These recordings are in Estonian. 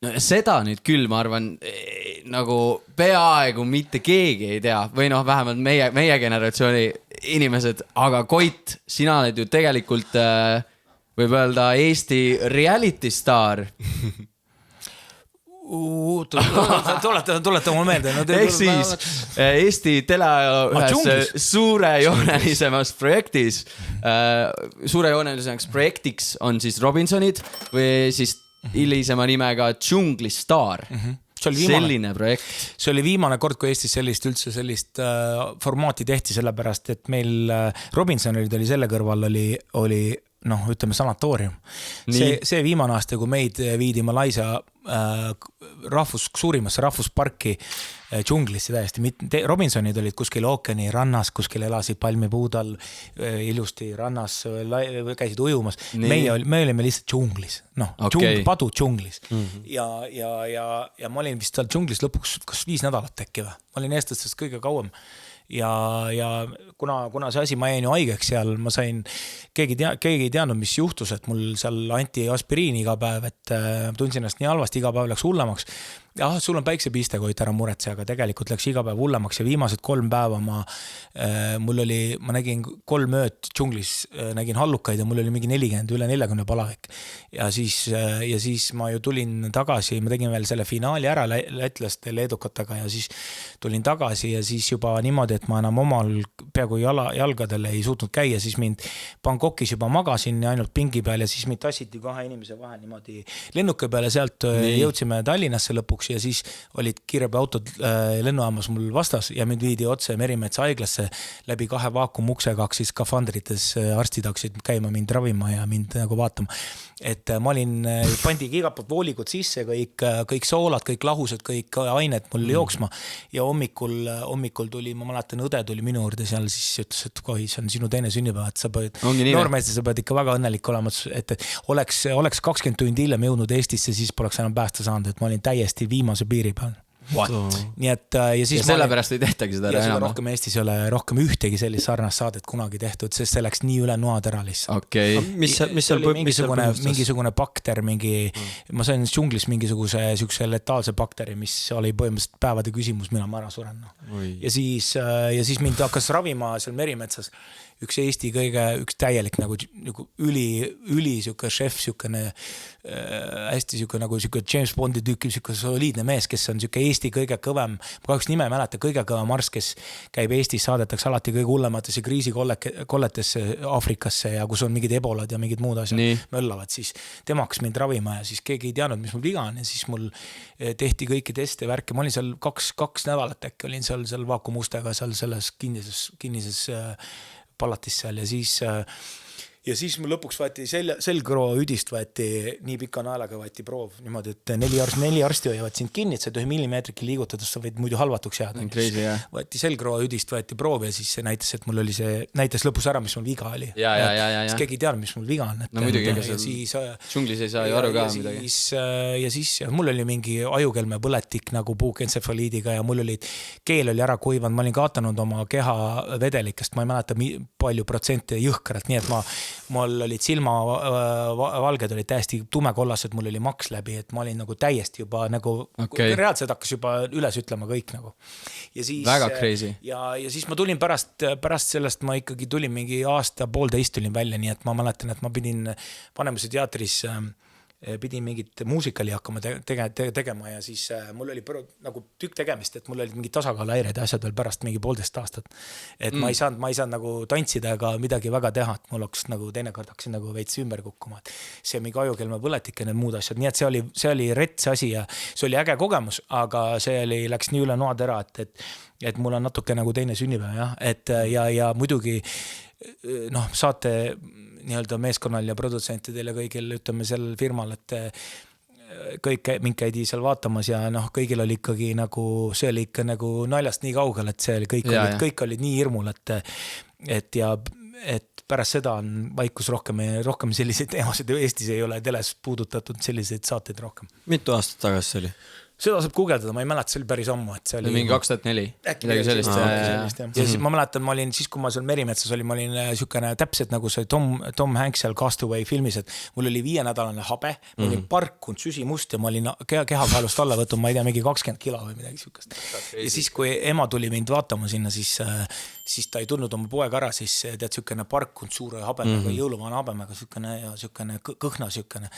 No, seda nüüd küll, ma arvan, nagu peaaegu mitte keegi ei tea või noh, vähemalt meie generatsiooni inimesed, aga Koit, sina oled ju tegelikult võib öelda Eesti reality star. Tuleta mul meelde. Ehk siis Eesti teleajaloo ühes suurejoonelisemas projektis, suurejoonelisemaks projektiks on siis Robinsonid või siis hilisema nimega Džunglistar. Selline projekt. See oli viimane kord, kui Eestis sellist formaati tehti, sellepärast, et meil Robinsonid oli selle kõrval oli ütleme sanatoorium. See viimane aasta, kui meid viidi Malaisia suurimasse rahvusparki džunglisse täiesti. Robinsonid olid kuskil ookeani rannas, kuskil elasid palmipuudal, ilusti rannas, käisid ujumas. Me olime lihtsalt džunglis. Padu džunglis. Ja ma olin vist seal džunglis lõpuks 5 nädalat äkki või. Ma olin eestlastest kõige kauem. Ja kuna see asi, ma jäin ju haigeks seal, ma sain, keegi ei teadnud, mis juhtus, et mul seal anti aspiriini iga päev, et tundsin ennast nii halvasti, iga päev läks hullemaks. Sul on päiksepiste, Koit, ära muretse, aga tegelikult läks iga päev hullemaks ja viimased 3 päeva ma nägin 3 ööd džunglis, nägin hallukaid ja mul oli mingi 40 palavik. Ja siis ma ju tulin tagasi, ma tegin veel selle finaali ära lätlaste leedukatega ja siis tulin tagasi ja siis juba niimoodi, et ma enam omal peaaegu jalgadele ei suutnud käia, siis mind Bangkokis juba magasin ainult pingi peal ja siis mind tassiti 2 inimese vahel niimoodi lennuke peale, sealt jõudsime Tallinnasse lõpuks ja siis olid kiirabiautod lennujaamas mul vastas ja mind viidi otse Merimetsa haiglasse läbi 2 vaakumuksega, siis skafandrites arstid hakkasid käima mind ravima ja mind nagu vaatama. Et ma pandi igalt poolt vooligud sisse, kõik soolad, kõik lahused, kõik ained mul jooksma ja hommikul tuli, ma mäletan, õde tuli minu juurde seal, siis ütles, et kohi, see on sinu teine sünnipäev, et sa pead, noormeesti sa pead ikka väga õnnelik olema, et oleks 20 tundi hiljem jõudnud Eestisse, siis poleks enam päästa saanud, et ma olin täiesti viimase piiri peal. Nii et, ja sellepärast ei tehtagi seda enam. Rohkem Eestis ei ole rohkem ühtegi sellist sarnast saadet kunagi tehtud, sest see läks nii üle noad ära lihtsalt. Okay. Mingisugune bakter, ma sain džunglis mingisuguse letaalse bakteri, mis oli põhimõtteliselt päevade küsimus, millal ma ära suren. Ja siis mind hakkas ravima seal Merimetsas üks Eesti üks täielik nagu üli siuke šef, hästi siuke nagu siuke James Bondi tüüki, siuke soliidne mees, kes on siuke Eesti kõige kõvem, ma kahjuks nime mäleta, kõige kõvem arst, kes käib Eestis, saadetakse alati kõige hullematesse kriisikolletesse Aafrikasse ja kus on mingid ebolad ja mingid muud asjad möllavad, siis tema hakkas mind ravima ja siis keegi ei teadnud, mis mul viga on ja siis mul tehti kõiki teste ja värki, ma olin seal 2 nädalat äkki, olin seal vaakumustega seal selles kinnises palatis seal ja siis mul lõpuks võeti selgroo üdist võeti nii pika naelaga võeti proov niimoodi, et 4 arsti hoiavad sind kinni, et sa 1 millimeetriki liigutada, sa võid muidu halvatuks jääda. Võeti selgroo üdist võeti proov ja siis see näitas, et mul oli näitas lõpus ära, mis mul viga oli. Siis keegi ei teadnud, mis mul viga on. No muidugi, džunglis ei saa ju aru ka midagi. Ja siis mul oli mingi ajukelme põletik nagu puukentsefaliidiga ja mul keel oli ära kuivanud, ma olin kaotanud oma keha vedelikest, ma ei mäleta palju protsente jõhkralt, nii et mul olid silmavalged olid täiesti tumekollased, mul oli maks läbi, et ma olin nagu täiesti juba nagu reaalselt hakkas juba üles ütlema kõik nagu. Ja siis, väga crazy. Ja siis ma tulin pärast sellest, ma ikkagi tulin mingi aasta, 1,5 tulin välja, nii et ma mäletan, et ma pidin Vanemuise teatris pidin mingit muusikali hakkama tegema ja siis mul oli nagu tükk tegemist, et mul olid mingid tasakaaluhäired ja asjad veel pärast mingi 1,5 aastat. Et ma ei saanud nagu tantsida ega midagi väga teha, et mul hakkas nagu teinekord hakkasin nagu veits ümber kukkuma. See mingi ajukelme põletik ja need muud asjad, nii et see oli rets asi ja see oli äge kogemus, aga see läks nii üle noad ära, et mul on natuke nagu teine sünnipäev, ja muidugi saate nii-öelda meeskonnal ja produtsentidel ja kõigil, ütleme sellel firmal, et kõik mind käidi seal vaatamas ja kõigil oli ikkagi nagu, see oli ikka nagu naljast nii kaugel, et see oli, kõik olid nii hirmul, et pärast seda on vaikus rohkem selliseid teemasid Eestis ei ole teles puudutatud selliseid saateid rohkem. Mitu aastat tagasi see oli? seda saab guugeldada, ma ei mäleta, see oli päris ammu, et see oli mingi 2004, midagi sellist. Ja siis ma mäletan, ma olin siis, kui ma seal Merimetsas olin, ma olin sükene täpselt nagu see Tom Hanks seal Castaway filmis, et mul oli 5-nädalane habe, ma olin parkunud süsimust ja ma olin kehakaalust alla võtnud, ma ei tea, mingi 20 kilo või midagi sükest. Ja siis, kui ema tuli mind vaatama sinna, siis ta ei tulnud oma poega ära, siis tead sükene parkunud suure habemega, jõuluvana habemega, sükene kõhna sükene.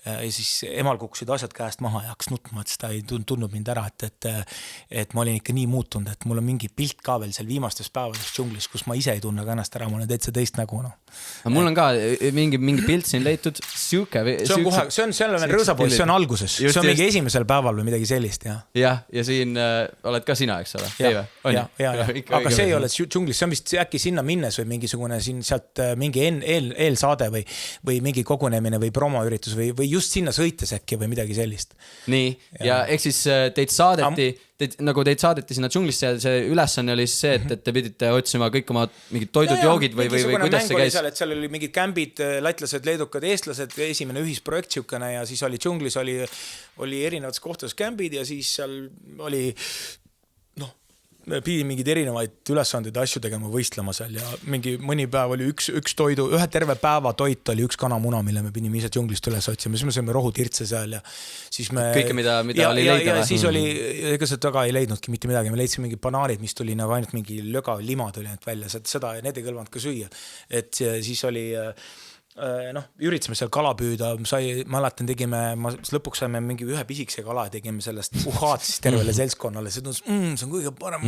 Ja siis emal kukkusid asjad käest maha ja hakkas nutma, et ta ei tundnud mind ära, et ma olin ikka nii muutunud, et mul on mingi pilt ka veel seal viimastes päevades džunglis, kus ma ise ei tunne ka ennast ära, ma olen täitsa teist nägu. No. Mul on ka mingi pilt siin leitud, siuke. See on kohe, see on rõõsapoiss, see on alguses, see on mingi esimesel päeval või midagi sellist, jah. Jah, ja siin oled ka sina, eks ole? Ja. Aga see ei ole džunglis, see on vist äkki sinna minnes või mingisugune siin sealt mingi eelsaade või mingi kogunemine või promoüritus või just sinna sõites äkki või midagi sellist. Nii, ja ehk siis teid saadeti sinna džunglisse ja see ülesanne oli see, et te pidite otsima kõik oma mingid toidud, joogid või kuidas see käis? Seal oli mingid kämbid, lätlased, leedukad, eestlased, esimene ühisprojekt siukene ja siis oli džunglis, oli erinevates kohtades kämbid ja siis seal oli pidi mingid erinevaid ülesandeid asju tegema võistlema seal ja mõni päev oli üks toidu, ühe terve päeva toit oli üks kanamuna, mille me pidime ise džunglist üles otsima, siis me saime rohutirtse seal ja siis me... Kõike, mida oli leida? Ja siis oli, ega seda taga ei leidnudki mitte midagi, me leidsime mingi banaanid, mis tuli nagu ainult mingi löga lima tuli välja, seda ja need ei kõlvanud ka süüa, et siis oli... üritasime seal kala püüda, mäletan, lõpuks saime mingi ühe pisikese kala ja tegime sellest uhaat siis tervele seltskonnale, see on kõige parem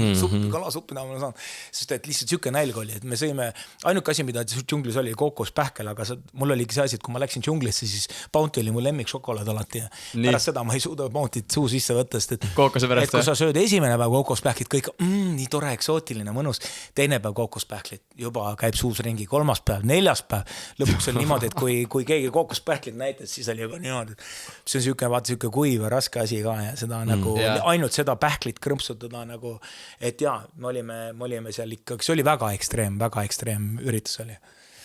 kalasupp, mida ma saan, sest et lihtsalt siuke nälg oli, et me sõime, ainuke asi, mida džunglis oli kookospähkel, aga mul oligi see asi, et kui ma läksin džunglisse, siis Bounty oli mu lemmik šokolaad alati ja pärast seda ma ei suuda Bountyt suu sisse võtta, sest et kui sa sööd esimene päev kookospähklit, kõik nii tore, eksootiline, mõnus, teine päev kookospähklit, juba käib suus ringi, 3. päev, 4. päev, lõpuks niimoodi, et kui keegi kookospähklit näitas, siis oli juba niimoodi, see on siuke kuiv ja raske asi ka ja seda nagu ainult seda pähklit krõmpsutada nagu, et jaa, me olime seal ikka, see oli väga ekstreem üritus oli.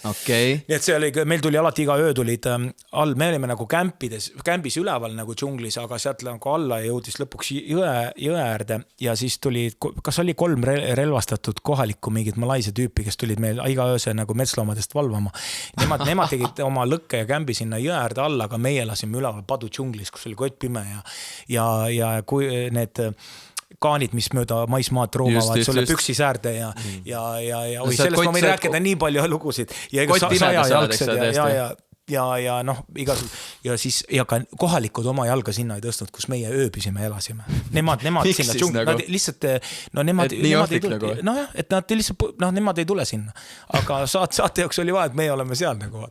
Okay. Nii et see oli, meil tuli alati iga öö tulid all, me olime nagu kämbis üleval nagu džunglis, aga sealt nagu alla jõudis lõpuks jõe äärde ja siis tuli, kas oli 3 relvastatud kohalikku mingid Malaisia tüüpi, kes tulid meil iga ööse nagu metsloomadest valvama. Nemad tegid oma lõkke ja kämbi sinna jõe äärde alla, aga meie lasime üleval padu džunglis, kus oli kott pime ja kui need kaanid, mis mööda maismaad roomavad sulle püksisäärde ja sellest ma võin rääkida nii palju lugusid ja ega 100 jalgsed ja noh, ja siis ka kohalikud oma jalga sinna ei tõstnud, kus meie ööbisime ja elasime. Nemad sinna džungli, nad lihtsalt, nemad ei tule, et nad lihtsalt, nemad ei tule sinna, aga saate jaoks oli vaja, et meie oleme seal nagu.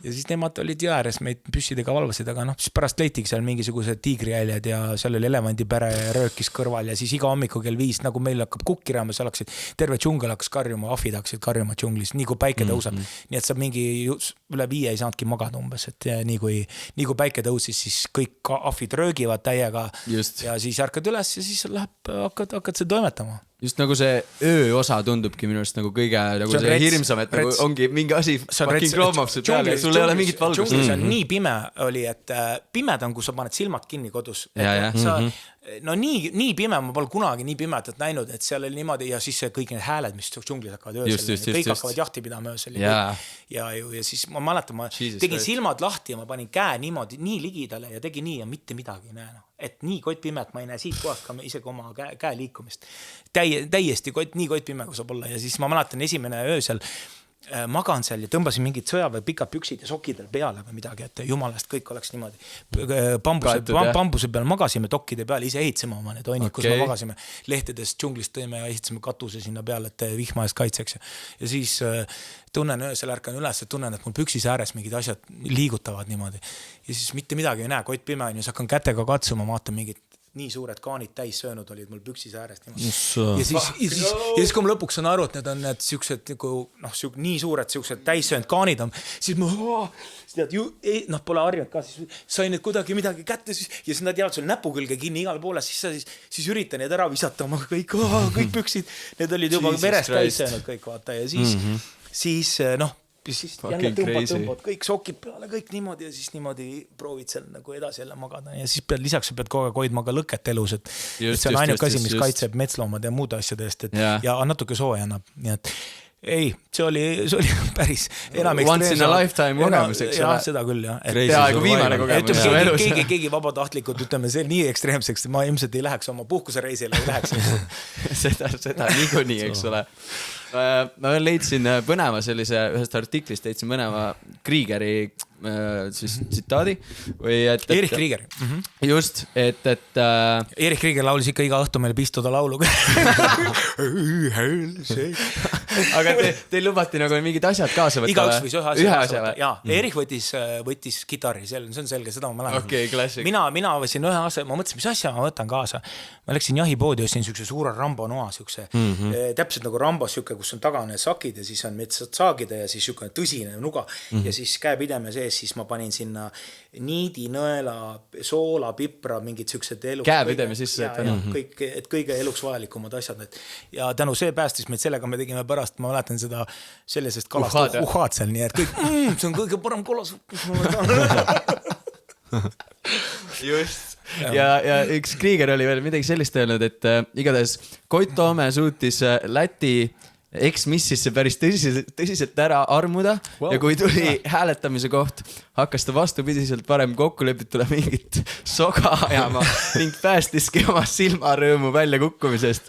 Ja siis nemad olid jääres, meid püssidega valvasid, aga siis pärast leitigi seal mingisugused tiigrijäljed ja seal oli elevandipere röökis kõrval ja siis iga hommiku kell 5, nagu meil hakkab kukkirama, seal hakkasid terve džungel hakkas karjuma, ahvid hakkasid karjuma džunglis, nii kui päike tõuseb. Nii et sa mingi üle 5 ei saanudki magada umbes, et nii kui päike tõusis, siis kõik ahvid röögivad täiega ja siis ärkad üles ja siis hakkad see toimetama. Just nagu see ööosa tundubki minust nagu kõige nagu see hirmsam, et nagu ongi mingi asi fucking kloomab su peale ja sul ei ole mingit valgust. Džunglis on nii pime oli, et pimed on, kui sa paned silmad kinni kodus. No nii pime, ma pole kunagi nii pimedat näinud, et seal oli niimoodi ja siis kõik need hääled, mis džunglis hakkavad öösel, kõik hakkavad jahti pidama öösel ja siis ma mäletan, ma tegin silmad lahti ja ma panin käe niimoodi nii ligidale ja tegin nii ja mitte midagi ei näe. Et nii kott pime, et ma ei näe siit kohast ka isegi oma käe liikumist. Täiesti nii kott pime, kui saab olla ja siis ma mäletan esimene öösel magan seal ja tõmbasin mingid sõjaväe pikad püksid ja sokidel peale või midagi, et jumalast kõik oleks niimoodi. Bambuse peal magasime dokkide peal, ise ehitasime oma need oinud, kus me magasime lehtedest džunglist tõime ja ehitasime katuse sinna peale, et vihma ees kaitseks. Ja siis tunnen öösel ärkan üles, et tunnen, et mul püksis ääres mingid asjad liigutavad niimoodi. Ja siis mitte midagi ei näe, kott pime on ja siis hakkan kätega katsuma, vaatan mingid nii suured kaanid täis söönud olid mul püksis äärest. Ja siis kui ma lõpuks saan aru, et need on need siuksed nii suured siuksed täis söönud kaanid on, siis ma pole harjunud ka, siis sain need kuidagi midagi kätte ja siis nad jäävad sul näpu külge kinni igal poole, siis üritan need ära visata oma kõik püksid, need olid juba verest täis söönud kõik vaata ja siis siis jälle tõmbad kõik sokid peale, kõik niimoodi ja siis niimoodi proovid seal nagu edasi jälle magada ja siis lisaks pead kogu aeg hoidma ka lõket elus, et see on ainuke asi, mis kaitseb metsloomad ja muude asjade eest, et ja natuke sooja annab, nii et ei, see oli päris enam once in a lifetime kogemus, eks ole? Seda küll, jah. Peaaegu viimane kogemus su elus. Keegi vabatahtlikud, ütleme, see nii ekstreemseks, ma ilmselt ei läheks oma puhkusereisile, ei läheks. seda niikuinii, eks ole. Ma leidsin põneva sellise, ühest artiklist leidsin põneva Kriegeri siis tsitaadi või et Erich Krieger. Just, et Erich Krieger laulis ikka iga õhtu meile Pistoda laulu. Aga teil lubati nagu mingid asjad kaasa võtta? Igaüks võis ühe asja võtta. Jaa, Erich võttis kitarri, see on selge, seda ma mäletan. Okay, klassik. Mina võtsin ühe asja, ma mõtlesin, mis asja ma võtan kaasa. Ma läksin jahipoodi, ostsin siukse suure Rambo noa, täpselt nagu Rambos, kus on tagane sakid ja siis on metsad saagida ja siis siukene tõsine nuga ja siis käepideme sees, siis ma panin sinna niidi, nõela, soola, pipra, mingid siuksed eluks. Käepideme sisse. Kõik, et kõige eluks vajalikumad asjad. Ja tänu see päästis meid sellega, me tegime pärast, ma mäletan seda sellisest kalast uhaad seal, nii et kõik, see on kõige parem kolas. Just. Ja üks Krieger oli veel midagi sellist öelnud, et igatahes Koit Toome suutis Läti eks-mississe päris tõsiselt ära armuda ja kui tuli hääletamise koht, hakkas ta vastupidiselt varem kokkulepitule mingit soga ajama ning päästiski oma silmarõõmu välja kukkumisest.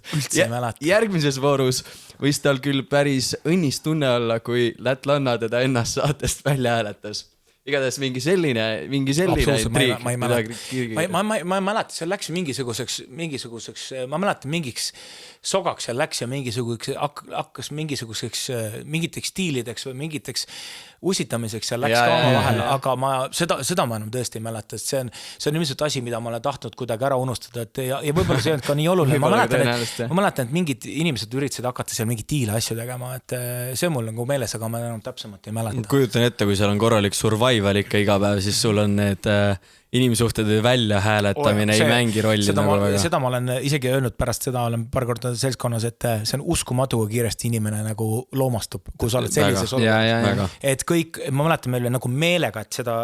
Järgmises voorus võis tal küll päris õnnist tunne olla, kui lätlanna teda ennast saatest välja hääletas. Igatahes mingi selline intriig. Ma mäletan, seal läks mingisuguseks, ma mäletan mingiks sogaks seal läks ja hakkas mingiteks stiilideks või mingiteks usitamiseks seal läks ka oma vahel, aga seda ma enam tõesti ei mäleta, see on ilmselt asi, mida ma olen tahtnud kuidagi ära unustada, ja võibolla see on ka nii oluline, ma mäletan, et mingid inimesed üritasid hakata seal mingi diile asju tegema, et see on mul nagu meeles, aga ma enam täpsemalt ei mäleta. Kujutan ette, kui seal on korralik survival ikka iga päev, siis sul on need inimsuhted välja hääletamine ei mängi rolli. Seda ma olen isegi öelnud pärast seda, olen paar korda seltskonnas, et see on uskumatu, kui kiiresti inimene nagu loomastub, kui sa oled sellises olukorras. Et kõik, ma mäletan meil nagu meelega, et seda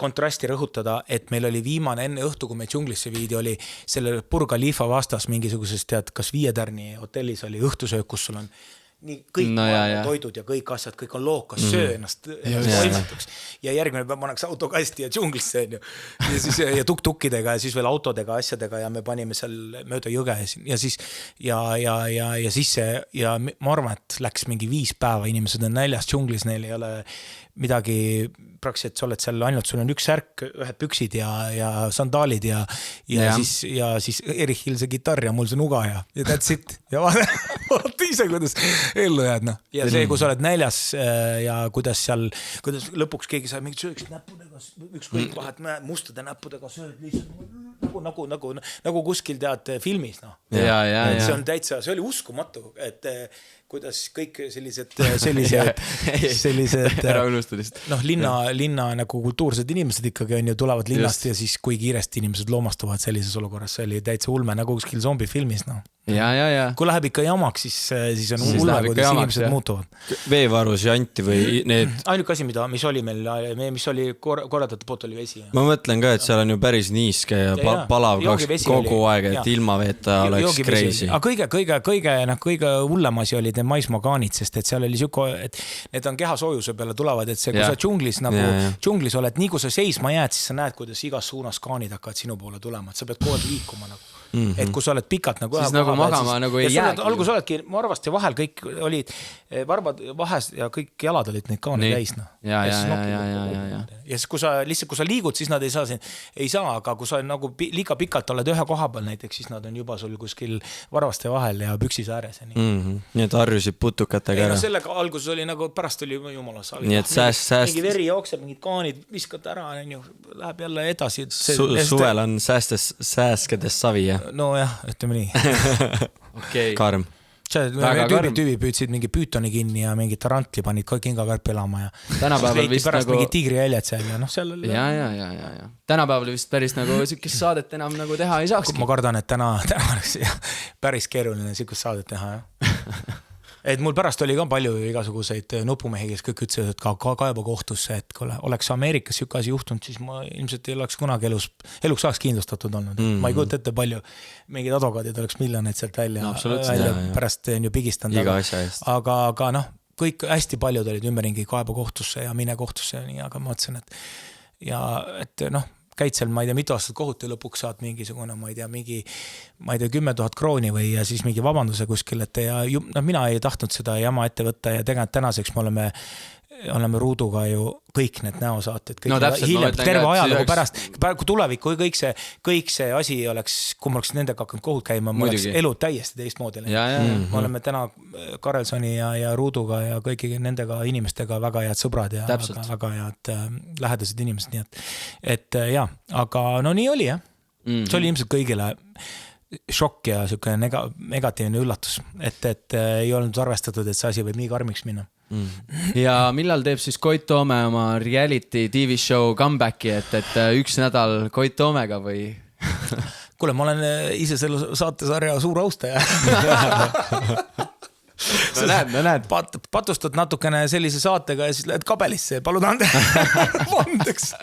kontrasti rõhutada, et meil oli viimane enne õhtu, kui me džunglisse viidi, oli selle Burj Khalifa vastas mingisugusest, tead, kas 5 tärni hotellis oli õhtusöök, kus sul on nii kõik toidud ja kõik asjad, kõik on lookas, söö ennast toimetuks. Ja järgmine päev pannaks autokasti ja džunglisse ja tuk-tukkidega ja siis veel autodega, asjadega ja me panime seal mööda jõge ja siis ja ma arvan, et läks mingi 5 päeva, inimesed on näljas džunglis, neil ei ole midagi, praktiliselt sa oled seal ainult, sul on üks särk, ühed püksid ja sandaalid ja siis Erichil see kitarr ja mul see nuga ja that's it. Ja vaata ise, kuidas ellu jääd, noh. Ja see, kui sa oled näljas ja kuidas lõpuks keegi saab mingid sööksid näppudega, ükskõik vahet mustade näppudega sööd lihtsalt nagu kuskil tead filmis, noh. See on täitsa, see oli uskumatu, et kuidas kõik sellised linna nagu kultuursed inimesed ikkagi on ju tulevad linnast ja siis kui kiiresti inimesed loomastuvad sellises olukorras, see oli täitsa ulme nagu kuskil zombifilmis, noh. Kui läheb ikka jamaks, siis on ulme, kuidas inimesed muutuvad. Veevarus janti või need... Ainuke asi, mis oli meil, mis oli korraldatud poolt, oli vesi. Ma mõtlen ka, et seal on ju päris niiske ja palav kogu aeg, et ilma veeta oleks crazy. Aga kõige hullem asi oli maismaakaanid, sest et seal oli siuke, et need on kehasoojuse peale tulevad, et see, kui sa džunglis oled, nii kui sa seisma jääd, siis sa näed, kuidas igas suunas kaanid hakkavad sinu poole tulema, et sa pead kogu aeg liikuma nagu. Et kui sa oled pikalt nagu siis nagu magama nagu ei jäägi. Algus oledki marvasti vahel, kõik olid varbad vahes ja kõik jalad olid neid kaane täis. Ja siis kui sa liigud, siis nad ei saa, aga kui sa nagu liiga pikalt oled ühe koha peal näiteks, siis nad on juba sul kuskil varvaste vahel ja püksis ääres. Nii et harjusid putukatega ära. Sellega alguses oli nagu, pärast oli jumala savi. Nii et mingi veri jookseb, mingid kaanid viskad ära, läheb jälle edasi. Suvel on sääskedes savi, jah? No jah, ütleme nii. Karm. Tüübi püüdsid mingi püütoni kinni ja mingi tarantli panid ka kingakarpi elama ja tänapäeval vist pärast nagu... mingi tiigri jäljed seal ja seal oli... Ja. Tänapäeval vist päris nagu sükest saadet enam nagu teha ei saakski. Ma kardan, et täna oleks päris keeruline sükest saadet teha, jah. et mul pärast oli ka palju igasuguseid nupumehi, kes kõik ütlesid, et ka kaeba kohtusse, et kui oleks Ameerikas siuke asi juhtunud, siis ma ilmselt ei oleks kunagi eluks saaks kindlustatud olnud. Ma ei kujuta ette palju mingid advokaadid oleks miljoneid sealt välja pärast on ju pigistanud. Aga noh, kõik hästi paljud olid ümberringi kaeba kohtusse ja mine kohtusse ja nii, aga ma mõtlesin, et noh, käid seal, ma ei tea, mitu aastat kohut ja lõpuks saad mingisugune, ma ei tea, 10 000 krooni või ja siis mingi vabanduse kuskil, et ja mina ei tahtnud seda jama ette võtta ja tegelikult tänaseks me oleme Ruuduga ju kõik need näosaated, hiljem terve ajalugu pärast, kui tulevikku kõik see asi oleks, kui ma oleks nendega hakanud kohut käima, ma oleks elu täiesti teistmoodi. Me oleme täna Karelsoni ja Ruuduga ja kõigi nendega inimestega väga head sõbrad ja väga head lähedased inimesed, nii et ja, aga no nii oli jah. See oli ilmselt kõigile šokk ja siuke negatiivne üllatus, et ei olnud arvestatud, et see asi võib nii karmiks minna. Ja millal teeb siis Koit Toome oma reality TV show comebacki, et üks nädal Koit Toomega või? Kuule, ma olen ise selle saatesarja suur austaja. No näed. Patustad natukene sellise saatega ja siis lähed kabelisse ja palud ande. Vandeks.